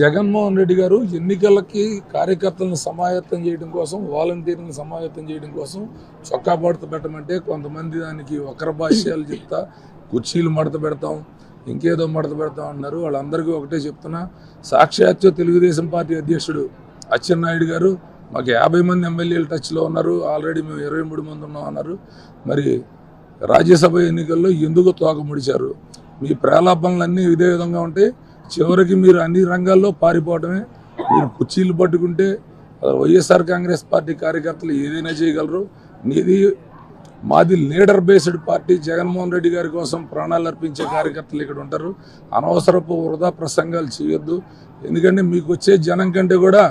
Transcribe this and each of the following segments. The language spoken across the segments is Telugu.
జగన్మోహన్ రెడ్డి గారు ఎన్నికలకి కార్యకర్తలను సమాయత్తం చేయడం కోసం, వాలంటీర్లను సమాయత్తం చేయడం కోసం చొక్కా మడత పెట్టమంటే కొంతమంది దానికి వక్ర భాష్యాలు చెప్తా కుర్చీలు మడత పెడతాం, ఇంకేదో మడత పెడతాం అన్నారు. వాళ్ళందరికీ ఒకటే చెప్తున్నా, సాక్షాత్తు తెలుగుదేశం పార్టీ అధ్యక్షుడు అచ్చెన్నాయుడు గారు మాకు 50 మంది ఎమ్మెల్యేలు టచ్లో ఉన్నారు, ఆల్రెడీ మేము 23 మంది ఉన్నాం అన్నారు. మరి రాజ్యసభ ఎన్నికల్లో ఎందుకు తోక ముడిచారు? మీ ప్రలాపనలన్నీ ఇదే విధంగా ఉంటాయి. చివరికి మీరు అన్ని రంగాల్లో పారిపోవడమే. మీరు కుర్చీలు పట్టుకుంటే వైఎస్ఆర్ కాంగ్రెస్ పార్టీ కార్యకర్తలు ఏదైనా చేయగలరు. మాది leader based party. Jaganmohan Reddy గారి కోసం ప్రాణాలు అర్పించే కార్యకర్తలు ఇక్కడ ఉంటారు. అనవసరపు వృధా ప్రసంగాలు చేయొద్దు. ఎందుకంటే మీకు వచ్చే జనం కంటే కూడా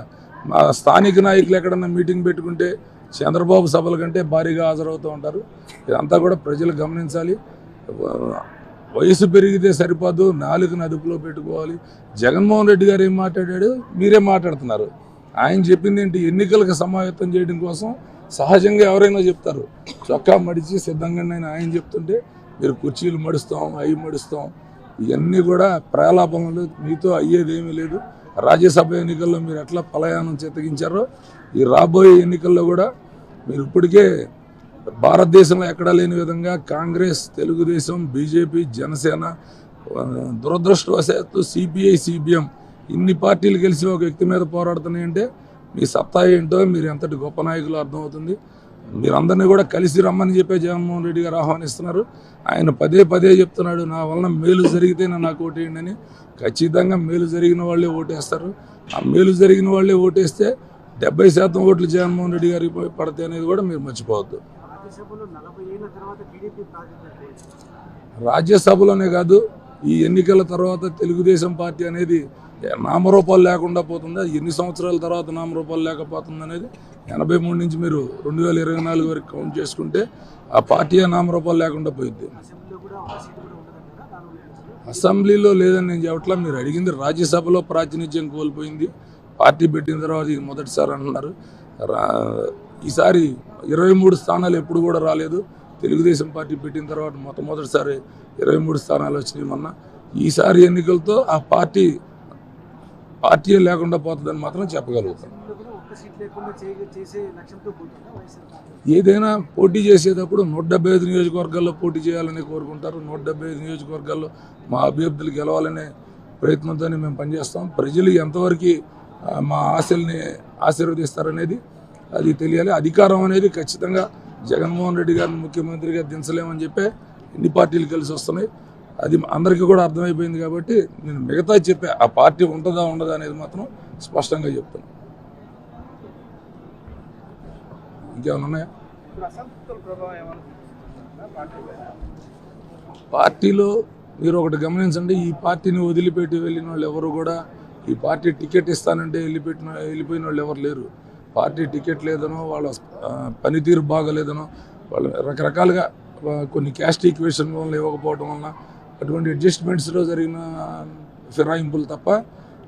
మా స్థానిక నాయకులు ఎక్కడన్నా మీటింగ్ పెట్టుకుంటే చంద్రబాబు సభల కంటే భారీగా హాజరవుతూ ఉంటారు. ఇదంతా కూడా ప్రజలు గమనించాలి. వయసు పెరిగితే సరిపోదు, నాలుగును అదుపులో పెట్టుకోవాలి. జగన్మోహన్ రెడ్డి గారు ఏం మాట్లాడాడు, మీరే మాట్లాడుతున్నారు. ఆయన చెప్పింది ఏంటి? ఎన్నికలకు సమాయత్తం చేయడం కోసం సహజంగా ఎవరైనా చెప్తారు. చొక్కా మడిచి సిద్ధంగా ఆయన చెప్తుంటే మీరు కుర్చీలు మడుస్తాం, అవి మడుస్తాం, ఇవన్నీ కూడా ప్రలాపనలు. మీతో అయ్యేదేమీ లేదు. రాజ్యసభ ఎన్నికల్లో మీరు ఎట్లా పలాయనం చిత్తగించారో ఈ రాబోయే ఎన్నికల్లో కూడా మీరు ఇప్పటికే భారతదేశంలో ఎక్కడా లేని విధంగా కాంగ్రెస్, తెలుగుదేశం, బీజేపీ, జనసేన, దురదృష్టవశాత్తు సిపిఐ, సిపిఎం ఇన్ని పార్టీలు కలిసి ఒక వ్యక్తి మీద పోరాడుతున్నాయంటే మీ సత్తా ఏంటో, మీరు ఎంతటి గొప్ప నాయకులు అర్థమవుతుంది. మీరందరినీ కూడా కలిసి రమ్మని చెప్పే జగన్మోహన్ రెడ్డి గారు ఆహ్వానిస్తున్నారు. ఆయన పదే పదే చెప్తున్నాడు, నా వలన మేలు జరిగితేనే నాకు ఓటేయండి అని. ఖచ్చితంగా మేలు జరిగిన వాళ్ళే ఓటేస్తారు. ఆ మేలు జరిగిన వాళ్ళే ఓటేస్తే 70% ఓట్లు జగన్మోహన్ రెడ్డి గారికి పడతాయి అనేది కూడా మీరు మర్చిపోవద్దు. రాజ్యసభలోనే కాదు, ఈ ఎన్నికల తర్వాత తెలుగుదేశం పార్టీ అనేది నామరూపాలు లేకుండా పోతుందా? ఎన్ని సంవత్సరాల తర్వాత నామరూపాలు లేకపోతుంది అనేది 83 నుంచి మీరు 2024 వరకు కౌంట్ చేసుకుంటే ఆ పార్టీ నామరూపాలు లేకుండా పోయింది. అసెంబ్లీలో లేదని నేను చెప్పట్లా. మీరు అడిగింది రాజ్యసభలో ప్రాతినిధ్యం కోల్పోయింది. పార్టీ పెట్టిన తర్వాత ఇది మొదటిసారి అంటున్నారు. ఈసారి 23 స్థానాలు ఎప్పుడు కూడా రాలేదు. తెలుగుదేశం పార్టీ పెట్టిన తర్వాత మొట్టమొదటిసారి 23 స్థానాలు వచ్చినాయి మొన్న. ఈసారి ఎన్నికలతో ఆ పార్టీ లేకుండా పోతుందని మాత్రం చెప్పగలుగుతాం. ఏదైనా పోటీ చేసేటప్పుడు 175 నియోజకవర్గాల్లో పోటీ చేయాలని కోరుకుంటారు. 175 నియోజకవర్గాల్లో మా అభ్యర్థులు గెలవాలనే ప్రయత్నంతో మేము పనిచేస్తాం. ప్రజలు ఎంతవరకు మా ఆశల్ని ఆశీర్వదిస్తారనేది అది తెలియాలి. అధికారం అనేది ఖచ్చితంగా జగన్మోహన్ రెడ్డి గారిని ముఖ్యమంత్రిగా దించలేమని చెప్పే ఎన్ని పార్టీలు కలిసి వస్తున్నాయి. అది అందరికీ కూడా అర్థమైపోయింది. కాబట్టి నేను మిగతా చెప్పే ఆ పార్టీ ఉంటుందా ఉండదా అనేది మాత్రం స్పష్టంగా చెప్తాను. ఇంకేమైనా ఉన్నాయా? పార్టీలో మీరు ఒకటి గమనించండి, ఈ పార్టీని వదిలిపెట్టి వెళ్ళిన వాళ్ళు ఎవరు కూడా, ఈ పార్టీ టికెట్ ఇస్తానంటే వెళ్ళిపోయిన వాళ్ళు ఎవరు లేరు. పార్టీ టికెట్ లేదనో, వాళ్ళ పనితీరు బాగలేదనో, వాళ్ళు రకరకాలుగా కొన్ని క్యాస్ట్ ఈక్వేషన్ వల్ల ఇవ్వకపోవడం వలన అటువంటి అడ్జస్ట్మెంట్స్లో జరిగిన ఫిరాయింపులు తప్ప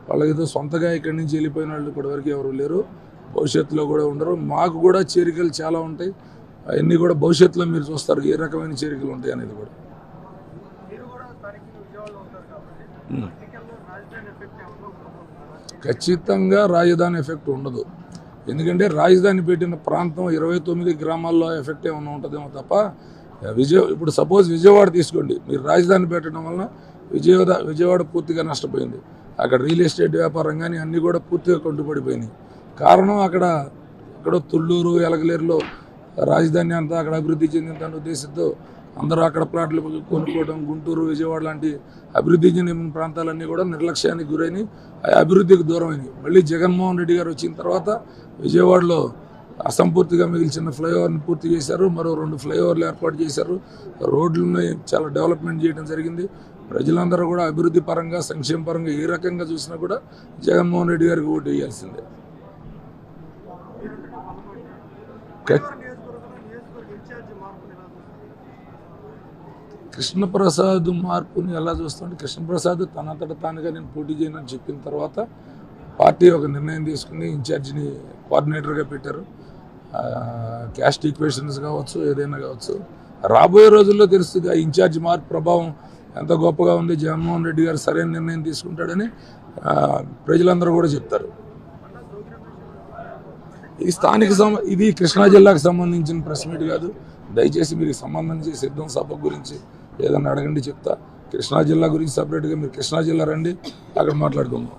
వాళ్ళకి ఏదో సొంతగా ఇక్కడి నుంచి వెళ్ళిపోయిన వాళ్ళు ఇప్పటివరకు ఎవరు లేరు. భవిష్యత్తులో కూడా ఉండరు. మాకు కూడా చేరికలు చాలా ఉంటాయి. అవన్నీ కూడా భవిష్యత్తులో మీరు చూస్తారు ఏ రకమైన చేరికలు ఉంటాయి అనేది కూడా. ఖచ్చితంగా రాజధాని ఎఫెక్ట్ ఉండదు. ఎందుకంటే రాజధాని పెట్టిన ప్రాంతం 29 గ్రామాల్లో ఎఫెక్ట్ ఏమైనా ఉంటుందేమో తప్ప ఇప్పుడు సపోజ్ విజయవాడ తీసుకోండి. మీరు రాజధాని పెట్టడం వలన విజయవాడ పూర్తిగా నష్టపోయింది. అక్కడ రియల్ ఎస్టేట్ వ్యాపారం కానీ అన్నీ కూడా పూర్తిగా కొంటుపడిపోయినాయి. కారణం అక్కడ తుళ్ళూరు, ఎలగలేరులో రాజధాని అంతా అక్కడ అభివృద్ధి చెందిన ఉద్దేశంతో అందరూ అక్కడ ప్లాట్లు కొనుక్కోవడం, గుంటూరు, విజయవాడ లాంటి అభివృద్ధి చెందిన ప్రాంతాలన్నీ కూడా నిర్లక్ష్యానికి గురైనవి, అభివృద్ధికి దూరమైనవి. మళ్ళీ జగన్మోహన్ రెడ్డి గారు వచ్చిన తర్వాత విజయవాడలో అసంపూర్తిగా మిగిల్చిన ఫ్లైఓవర్ని పూర్తి చేశారు. మరో 2 ఫ్లైఓవర్లు ఏర్పాటు చేశారు. రోడ్లని చాలా డెవలప్మెంట్ చేయడం జరిగింది. ప్రజలందరూ కూడా అభివృద్ధి పరంగా, సంక్షేమ పరంగా ఏ రకంగా చూసినా కూడా జగన్మోహన్ రెడ్డి గారికి ఓటు వేయాల్సిందే. కృష్ణప్రసాద్ మార్పుని ఎలా చూస్తుంటే, కృష్ణప్రసాద్ తనంతట తానుగా నేను పోటీ చేయనని చెప్పిన తర్వాత పార్టీ ఒక నిర్ణయం తీసుకుని ఇన్ఛార్జిని కోఆర్డినేటర్గా పెట్టారు. క్యాస్ట్ ఈక్వేషన్స్ కావచ్చు, ఏదైనా కావచ్చు, రాబోయే రోజుల్లో తెలుస్తుంది ఆ ఇన్ఛార్జ్ మార్పు ప్రభావం ఎంత గొప్పగా ఉంది, జగన్మోహన్ రెడ్డి గారు సరైన నిర్ణయం తీసుకుంటాడని ప్రజలందరూ కూడా చెప్తారు. ఇది ఇది కృష్ణా జిల్లాకు సంబంధించిన ప్రెస్ మీట్ కాదు. దయచేసి మీరు సంబంధించి సిద్ధం సభ గురించి ఏదన్నా అడగండి, చెప్తా. కృష్ణా జిల్లా గురించి సపరేట్గా మీరు కృష్ణా జిల్లా రండి, అక్కడ మాట్లాడుకుందాం.